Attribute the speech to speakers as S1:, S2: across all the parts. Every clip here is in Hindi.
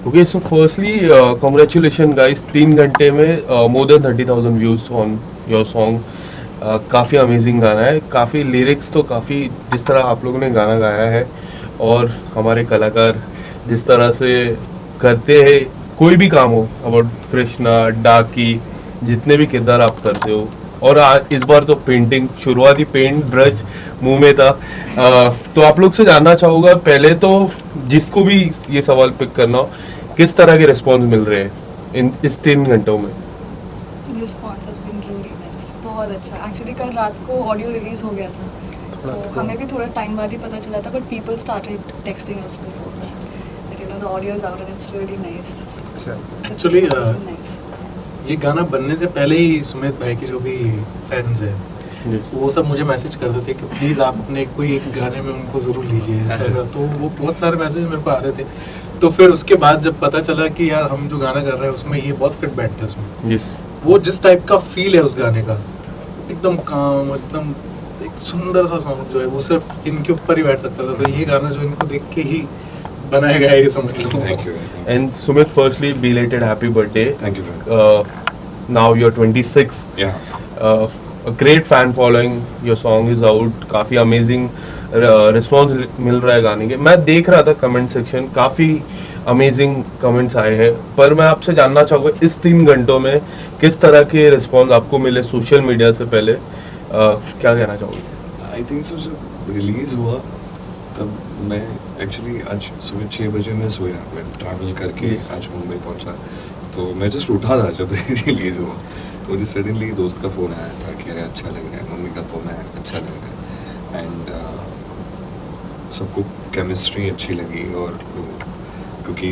S1: Okay so firstly congratulation guys, 3 घंटे में more than 30,000 views on your song. काफ़ी अमेजिंग गाना है, काफ़ी लिरिक्स तो काफ़ी जिस तरह आप लोगों ने गाना गाया है और हमारे कलाकार जिस तरह से करते हैं कोई भी काम हो, अबाउट कृष्णा, डाकी, जितने भी किरदार आप करते हो। और इस बार तो पेंटिंग, शुरुआती पेंट ब्रश मुंह में था। तो आप लोग से जानना चाहूँगा पहले तो, जिसको भी ये सवाल पिक करना हो, किस तरह के रिस्पॉन्स मिल रहे हैं इस 3 घंटों में?
S2: Response has been really nice, बहुत अच्छा। एक्चुअली कल रात को ऑडियो रिलीज हो गया था, सो हमें भी थोड़ा टाइम बाद ही पता चला था, but people started texting us before that, you know the audio is out and it's really nice.
S3: Actually ये गाना बनने से पहले ही सुमित भाई के जो भी फैंस है वो सब मुझे मैसेज करते थे कि प्लीज़ आप अपने कोई एक गाने में उनको ज़रूर लीजिए ऐसा। तो वो बहुत सारे मैसेज मेरे को आ रहे थे। तो फिर उसके बाद जब पता चला कि यार हम जो गाना कर रहे हैं उसमें ये बहुत फिट बैठता है उसमें।
S1: यस,
S3: वो जिस टाइप का फील है उस गाने का, एकदम काम, एकदम एक सुंदर सा सॉन्ग जो है वो सिर्फ इनके ऊपर ही बैठ सकता था। तो ये गाना जो इनको देख के ही बनाया गया है, ये समझ लो।
S4: Thank you.
S1: and Sumit, firstly belated happy birthday.
S4: Thank you, man.
S1: Now you're 26.
S4: Yeah.
S1: A great fan following, your song is out, काफ़ी अमेजिंग रिस्पॉन्स मिल रहा है गाने के। मैं देख रहा था कमेंट सेक्शन, काफ़ी अमेजिंग कमेंट्स आए हैं, पर मैं आपसे जानना चाहूँगा इस 3 घंटों में किस तरह के रिस्पॉन्स आपको मिले सोशल मीडिया से पहले, क्या कहना चाहोगे?
S4: I think so. जब रिलीज हुआ तब मैं एक्चुअली आज सुबह 6 बजे मैं सोया, मैं ट्रैवल करके
S1: Yes.
S4: आज मुंबई पहुंचा। तो मैं जस्ट उठा था जब रिलीज हुआ, तो मुझे सडनली दोस्त का फ़ोन आया था कि अरे अच्छा लग रहा है, मम्मी का फ़ोन आया अच्छा लग रहा है। एंड सबको केमिस्ट्री अच्छी लगी, और क्योंकि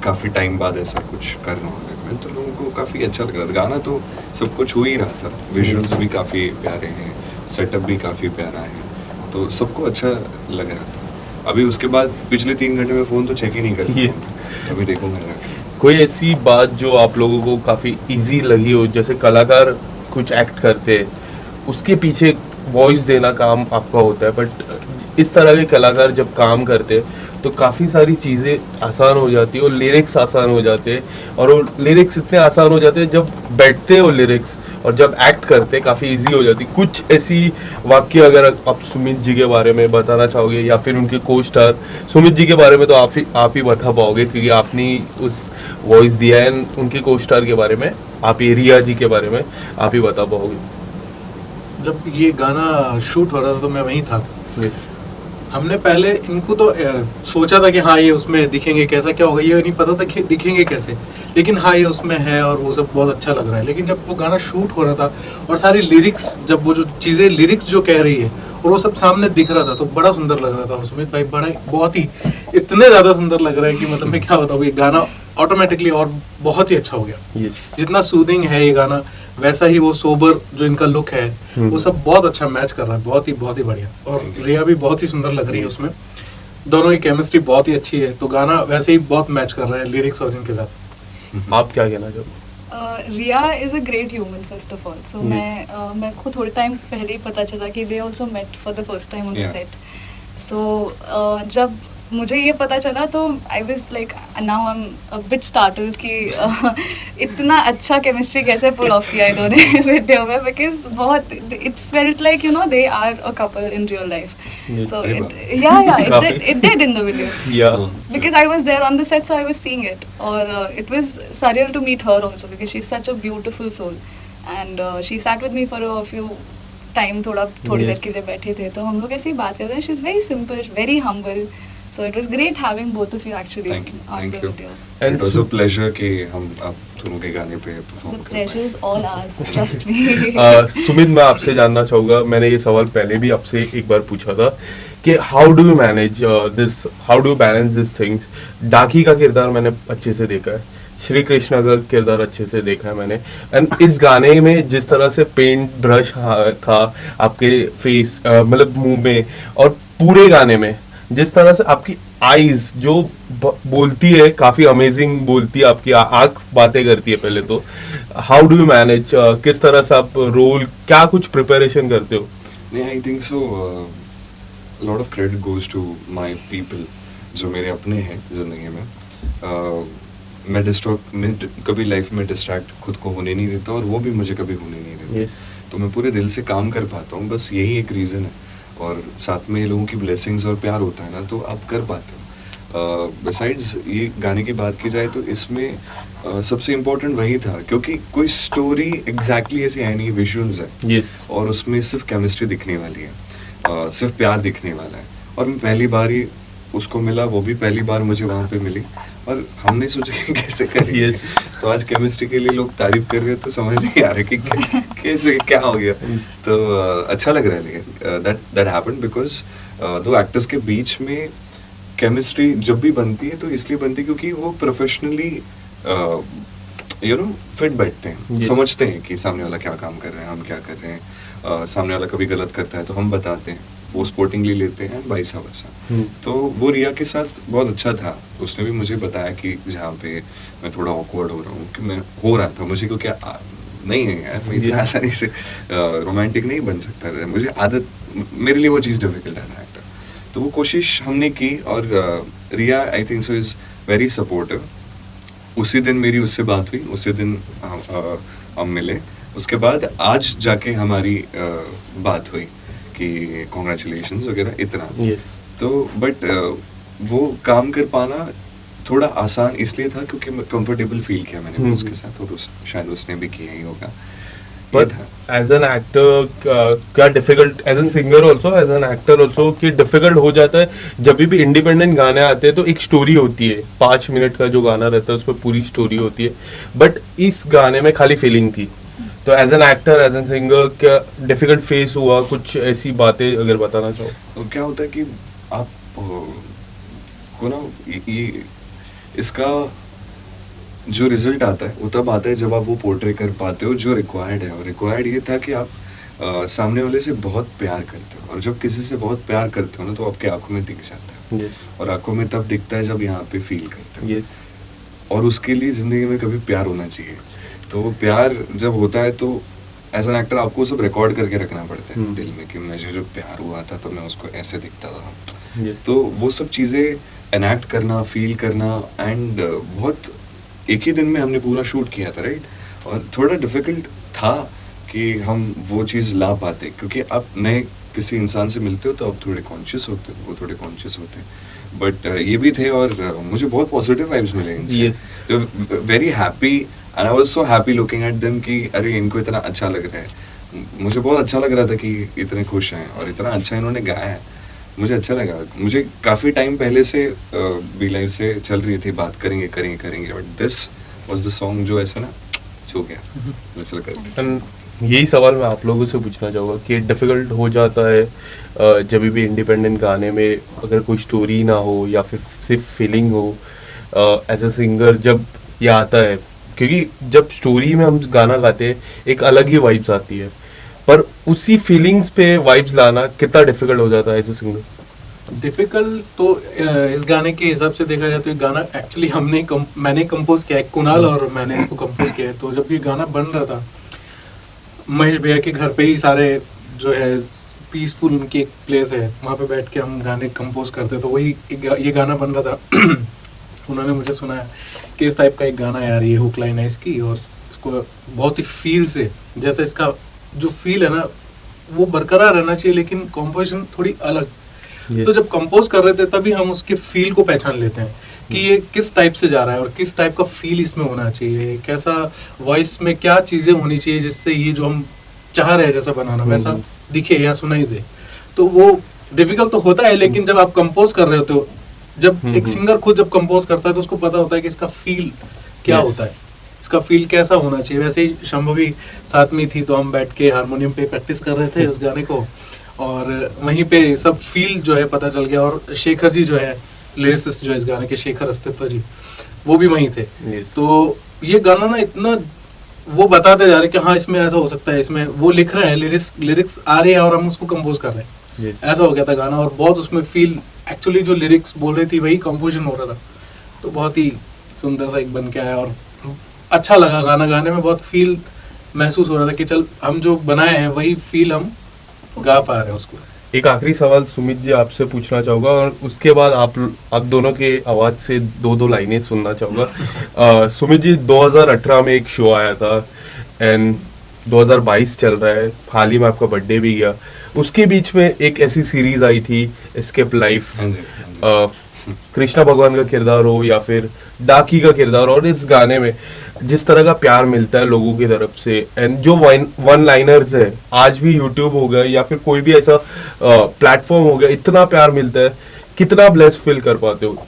S4: काफ़ी टाइम बाद ऐसा कुछ कर रहा हूँ मैं, तो लोगों को काफ़ी अच्छा लग रहा था। गाना तो सब कुछ हो ही रहा था, विजुअल्स भी काफ़ी प्यारे हैं, सेटअप भी काफ़ी प्यारा है, तो सबको अच्छा लग रहा था। अभी उसके बाद पिछले 3 घंटे में फ़ोन तो चेक ही नहीं करता, अभी देखूँगा जाके।
S1: कोई ऐसी बात जो आप लोगों को काफ़ी इजी लगी हो, जैसे कलाकार कुछ एक्ट करते हैं उसके पीछे वॉइस देना काम आपका होता है, बट इस तरह के कलाकार जब काम करते हैं तो काफ़ी सारी चीज़ें आसान हो जाती है और लिरिक्स आसान हो जाते हैं, और वो लिरिक्स इतने आसान हो जाते हैं जब बैठते हैं वो लिरिक्स, और जब एक्ट करते हैं काफ़ी इजी हो जाती है। कुछ ऐसी वाक्य अगर आप सुमित जी के बारे में बताना चाहोगे, या फिर उनके को स्टार सुमित जी के बारे में तो आप ही बता पाओगे क्योंकि आपने उस वॉइस दिया है, उनके को स्टार के बारे में आप ही, रिया जी के बारे में आप ही बता पाओगे।
S3: जब ये गाना शूट हो रहा था तो मैं वहीं था।
S1: यस,
S3: हमने पहले इनको तो सोचा था कि हाँ ये उसमें दिखेंगे, कैसा क्या होगा ये नहीं पता था कि दिखेंगे कैसे, लेकिन हाँ ये उसमें है और वो सब बहुत अच्छा लग रहा है। लेकिन जब वो गाना शूट हो रहा था और सारी लिरिक्स, जब वो जो चीज़ें लिरिक्स जो कह रही है और वो सब सामने दिख रहा था तो बड़ा सुंदर लग रहा था। सुमित भाई बड़ा बहुत ही, इतने ज़्यादा सुंदर लग रहा है कि मतलब मैं क्या बताऊँ, ये गाना ऑटोमेटिकली और बहुत ही अच्छा हो गया।
S1: यस,
S3: जितना सूदिंग है ये गाना, वैसा ही वो सोबर जो इनका लुक है वो सब बहुत अच्छा मैच कर रहा है, बहुत ही बढ़िया। और रिया भी बहुत ही सुंदर लग रही है उसमें, दोनों की केमिस्ट्री बहुत ही अच्छी है, तो गाना वैसे ही बहुत मैच कर रहा है लिरिक्स और इनके साथ।
S1: आप क्या कहना चाहोगे?
S2: Riya is a great human first of all. So मेरे को थोड़े टाइम पहले ही पता चला कि they also met for the first time on the set. So जब मुझे ये पता चला तो I was like, now I am a bit startled कि इतना अच्छा केमिस्ट्री कैसे पुल ऑफ किया इन्होंने वीडियो में, बिकॉज बहुत it felt like you know they are a couple in real life. So it did in the video.
S1: Yeah.
S2: Because I was there on the set, so I was seeing it. Or it was surreal to meet her also because she's such a beautiful soul. And she sat with me for a few time, थोड़ी देर के लिए बैठे थे, तो हम लोग ऐसे ही बात करते हैं. She's very simple, very humble. So it was great having both of you actually on the video.
S4: And it was a pleasure कि हम आप दोनों के गाने पे परफॉर्म
S2: The
S4: कर
S2: pleasure is all ours. Trust me.
S1: Sumit, मैं आपसे जानना चाहूँगा, मैंने ये सवाल पहले भी आपसे एक बार पूछा था कि how do you manage this, how do you balance this things. Daaki का किरदार मैंने अच्छे से देखा है, श्री कृष्णा का किरदार अच्छे से देखा है मैंने, एंड इस गाने में जिस तरह से पेंट ब्रश था आपके फेस, मतलब मुंह में, और पूरे गाने में जिस तरह से आपकी आईज जो बोलती है, काफी अमेजिंग बोलती है, आपकी आंख बातें करती है। पहले तो हाउ डू यू मैनेज, किस तरह से आप रोल, क्या कुछ प्रिपरेशन करते हो?
S4: नहीं, I think so lot of credit goes to my people जो मेरे अपने हैं जिंदगी में, मैं कभी लाइफ में डिस्ट्रैक्ट खुद को होने नहीं देता और वो भी मुझे कभी होने नहीं देते।
S1: Yes.
S4: तो मैं पूरे दिल से काम कर पाता हूँ, बस यही एक रीज़न है। और साथ में लोगों की ब्लेसिंग्स और प्यार होता है ना, तो आप कर पाते हो। बिसाइड्स ये गाने की बात की जाए तो इसमें सबसे इम्पोर्टेंट वही था, क्योंकि कोई स्टोरी एग्जैक्टली ऐसी है नहीं, विजुअल्स है।
S1: Yes.
S4: और उसमें सिर्फ केमिस्ट्री दिखने वाली है, सिर्फ प्यार दिखने वाला है। और मैं पहली बार ही उसको मिला, वो भी पहली बार मुझे वहाँ पे मिली, और हमने सोचा कि कैसे करेंगे।
S1: Yes.
S4: तो आज केमिस्ट्री के लिए लोग तारीफ कर रहे हैं, तो समझ नहीं आ रहा कि कैसे क्या हो गया। तो अच्छा लग रहा है, लेकिन दैट हैपेंड बिकॉज दो एक्टर्स के बीच में केमिस्ट्री जब भी बनती है तो इसलिए बनती है क्योंकि वो प्रोफेशनली फिट बैठते हैं।
S1: Yes.
S4: समझते हैं कि सामने वाला क्या काम कर रहे हैं, हम क्या कर रहे हैं। सामने वाला कभी गलत करता है तो हम बताते हैं, वो स्पोर्टिंगली लेते हैं, वाइस वर्सा। तो वो रिया के साथ बहुत अच्छा था। उसने भी मुझे बताया कि जहाँ पे मैं थोड़ा ऑकवर्ड हो रहा हूँ, कि मैं हो रहा था मुझे, क्योंकि नहीं है यार, मैं इतना आसानी से रोमांटिक नहीं बन सकता था। मुझे आदत, मेरे लिए वो चीज़ डिफिकल्ट है एक्टर। तो वो कोशिश हमने की, और Riya I think so is very supportive. उसी दिन मेरी उससे बात हुई, उसी दिन हम मिले। उसके बाद आज जाके हमारी बात हुई कि कॉन्ग्रेचुलेशंस वगैरह इतना।
S1: Yes.
S4: तो बट वो काम कर पाना थोड़ा आसान इसलिए था क्योंकि मैं कंफर्टेबल फील किया मैंने उसके साथ, और शायद उसने भी किया ही होगा।
S1: But as an actor, क्या difficult, as an singer also, as an actor also, कि difficult हो जाता है जब भी independent गाने आते हैं तो एक स्टोरी होती है, 5 मिनट का जो गाना रहता है उसमें पूरी स्टोरी होती है, बट इस गाने में खाली फीलिंग थी। तो as an actor, as an singer, क्या डिफिकल्ट फेस हुआ? कुछ ऐसी बातें अगर बताना चाहो।
S4: तो क्या होता है कि आप को ना ये इसका जो रिजल्ट आता है वो तब आता है जब आप वो पोर्ट्रे कर पाते हो जो रिक्वायर्ड है। और रिक्वायर्ड ये था कि आप सामने वाले से बहुत प्यार करते हो, और जब किसी से बहुत प्यार करते हो ना तो आपकी आंखों में दिख जाता है।
S1: Yes.
S4: और आंखों में तब दिखता है जब यहाँ पे फील करते हो।
S1: Yes.
S4: और उसके लिए ज़िंदगी में कभी प्यार होना चाहिए। तो वो प्यार जब होता है तो एज एन एक्टर आपको सब रिकॉर्ड करके रखना पड़ता है दिल में, कि मुझे जो प्यार हुआ था तो मैं उसको ऐसे दिखता था।
S1: Yes.
S4: तो वो सब चीज़ें एनैक्ट करना, फील करना, एंड बहुत एक ही दिन में हमने पूरा शूट किया था, राइट। और थोड़ा डिफिकल्ट था कि हम वो चीज़ ला पाते, क्योंकि आप नए किसी इंसान से मिलते हो तो आप थोड़े कॉन्शियस होते हो, वो थोड़े कॉन्शियस होते हैं। बट ये भी थे, और मुझे बहुत पॉजिटिव वाइब्स मिले इनसे। Very happy, and I was so happy looking at them कि अरे इनको इतना अच्छा लग रहा है। मुझे बहुत अच्छा लग रहा था कि इतने खुश हैं और इतना अच्छा इन्होंने गाया है। मुझे अच्छा लगा। मुझे काफ़ी टाइम पहले से बी लाइव से चल रही थी बात, करेंगे करेंगे करेंगे, but this was the song जो ऐसा ना छू गया। चल करते हैं।
S1: यही सवाल मैं आप लोगों से पूछना चाहूँगा कि डिफ़िकल्ट हो जाता है जब भी इंडिपेंडेंट गाने में अगर कोई स्टोरी ना हो या फिर सिर्फ फीलिंग हो, एज अ सिंगर जब ये आता है, क्योंकि जब स्टोरी में हम गाना गाते हैं एक अलग ही वाइब्स आती है, पर उसी फीलिंग्स पे वाइब्स लाना कितना डिफ़िकल्ट हो जाता है एज अ सिंगर?
S3: डिफिकल्ट तो इस गाने के हिसाब से देखा जाए तो ये गाना एक्चुअली मैंने कंपोज किया है, कुणाल और मैंने इसको कंपोज किया है। तो जब ये गाना बन रहा था महेश भैया के घर पे ही, सारे जो है पीसफुल उनकी एक प्लेस है, वहाँ पे बैठ के हम गाने कंपोज करते, तो वही ये गाना बन रहा था। उन्होंने मुझे सुनाया कि इस टाइप का एक गाना यार, ये हुक लाइन है इसकी, और इसको बहुत ही फील से, जैसे इसका जो फील है ना वो बरकरार रहना चाहिए, लेकिन कॉम्पोजिशन थोड़ी अलग।
S1: Yes.
S3: तो जब कंपोज कर रहे थे तभी हम उसके फील को पहचान लेते हैं कि ये किस टाइप से जा रहा है और किस टाइप का फील इसमें होना चाहिए, कैसा वॉइस में क्या चीज़ें होनी चाहिए जिससे ये जो हम चाह रहे हैं जैसा बनाना वैसा दिखे या सुनाई दे। तो वो डिफिकल्ट तो होता है, लेकिन जब आप कंपोज कर रहे होते हो, जब एक सिंगर खुद जब कंपोज करता है तो उसको पता होता है कि इसका फील क्या होता है, इसका फील कैसा होना चाहिए। वैसे ही शंभवी साथ में थी, तो हम बैठ के हारमोनियम पे प्रैक्टिस कर रहे थे उस गाने को, और वहीं पे सब फील जो है पता चल गया। और शेखर जी जो है लिरिसिस्ट जो है इस गाने के, शेखर अस्तित्व जी, वो भी वहीं थे।
S1: Yes.
S3: तो ये गाना ना इतना वो बताते जा रहे कि हाँ इसमें ऐसा हो सकता है, इसमें वो लिख रहे हैं, लिरिक्स आ रहे हैं और हम उसको कंपोज कर रहे हैं।
S1: Yes.
S3: ऐसा हो गया था गाना, और बहुत उसमें फील, एक्चुअली जो लिरिक्स बोल रही थी वही कंपोजिशन हो रहा था। तो बहुत ही सुंदर सा एक बन के आया और अच्छा लगा गाना गाने में, बहुत फील महसूस हो रहा था कि चल हम जो बनाए हैं वही फील हम गा पा रहे हैं उसको।
S1: एक आखिरी सवाल सुमित जी आपसे पूछना चाहूँगा और उसके बाद आप दोनों के आवाज़ से दो लाइनें सुनना चाहूँगा। सुमित जी 2018 में एक शो आया था एंड 2022 चल रहा है, हाल ही में आपका बर्थडे भी गया, उसके बीच में एक ऐसी सीरीज आई थी एस्केप लाइफ,
S4: हाँ जी, हाँ जी।
S1: कृष्णा भगवान का किरदार हो या फिर डाकी का किरदार, और इस गाने में जिस तरह का प्यार मिलता है लोगों की तरफ से एंड जो वन लाइनर्स है, आज भी यूट्यूब हो गया या फिर कोई भी ऐसा प्लेटफॉर्म हो गया, इतना प्यार मिलता है, कितना ब्लेस्ड फील कर पाते हो?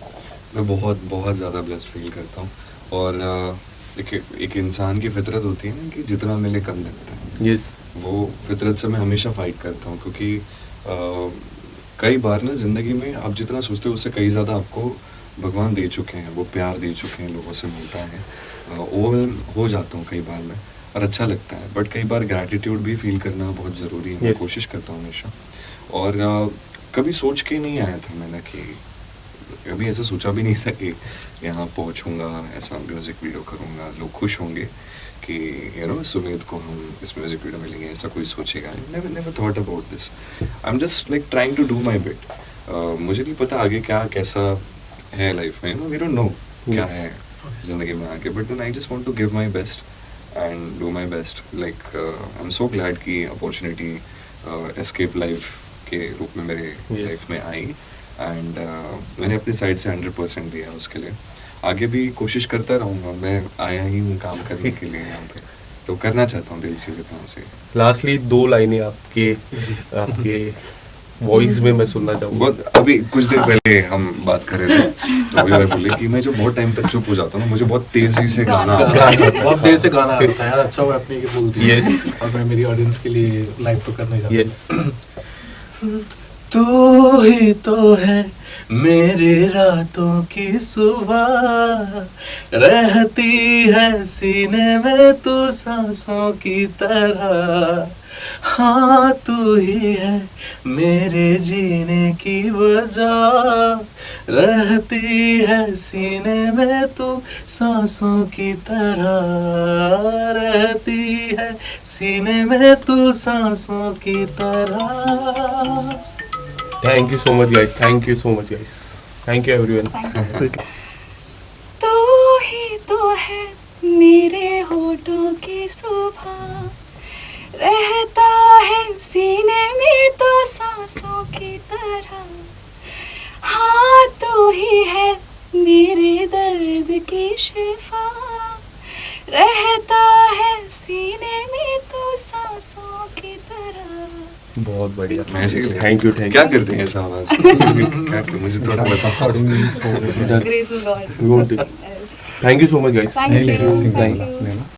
S4: मैं बहुत बहुत ज़्यादा ब्लेस्ड फील करता हूँ। और एक इंसान की फितरत होती है ना कि जितना मिले कम लगता है।
S1: यस,
S4: वो फितरत से मैं हमेशा फाइट करता हूँ, क्योंकि कई बार ना ज़िंदगी में आप जितना सोचते हो उससे कई ज़्यादा आपको भगवान दे चुके हैं, वो प्यार दे चुके हैं, लोगों से मिलता है, ओवरवेल्म हो जाता हूँ कई बार मैं, और अच्छा लगता है। बट कई बार ग्रैटिट्यूड भी फील करना बहुत ज़रूरी है, मैं
S1: Yes.
S4: कोशिश करता हूँ हमेशा। और कभी सोच के नहीं आया था मैंने कि कभी ऐसा सोचा भी नहीं था कि यहाँ पहुँचूँगा, ऐसा म्यूज़िक वीडियो करूँगा, लोग खुश होंगे कि यू नो सुमित को हम इस म्यूज़िक वीडियो में लेंगे, ऐसा कोई सोचेगा। Never thought about this. I am just like trying to do my bit. मुझे नहीं पता आगे क्या कैसा है लाइफ में, वी डोंट नो क्या
S1: Yes.
S4: है ज़िंदगी में आगे, but then I just want to give my best and do my best. Like I am so glad कि अपॉर्चुनिटी एस्केप लाइफ के रूप में मेरे
S1: Yes.
S4: लाइफ में आई, एंड मैंने अपनी साइड से 100% दिया उसके लिए। आगे भी कोशिश करता रहूँगा, मैं आया ही हूँ काम करने के लिए यहाँ पे, तो करना चाहता हूँ दिल से जितना से।
S1: लास्टली 2 लाइनें आपके वॉइस में मैं सुनना चाहूँगा।
S4: बहुत अभी कुछ देर पहले हम बात कर रहे थे, तो अभी मैं बोले कि मैं जो बहुत टाइम तक चुप हो जाता हूँ ना, मुझे बहुत तेजी से गाना आता है।
S3: बहुत देर से गाना आ रहा था यार, अच्छा हुआ अपने के बोल दिया।
S1: Yes.
S3: और मैं मेरी ऑडियंस के लिए लाइव तो करने जा रहा
S1: यस,
S3: तू ही तो है मेरे रातों की सुबह, रहती है सीने में तू सांसों की तरह। हाँ तू ही है मेरे जीने की वजह, रहती है सीने में तू सांसों की तरह, रहती है सीने में तू सांसों की तरह।
S1: Thank you so much guys, thank you so much guys, thank you everyone.
S2: तू ही तो है मेरे होठों की सुबह, रहता है सीने में तो सांसों की तरह। हाँ तू ही है मेरे दर्द की शिफा, रहता है सीने में तो सांसों की तरह।
S1: बहुत बढ़िया,
S4: मैजिक है।
S1: थैंक यू
S4: क्या करते हैं ऐसा आवाज? क्या मुझे थोड़ा बताओ।
S2: Grace of God.
S1: Thank you so much guys.
S2: Thank you.
S5: Thank you.
S2: Thank you.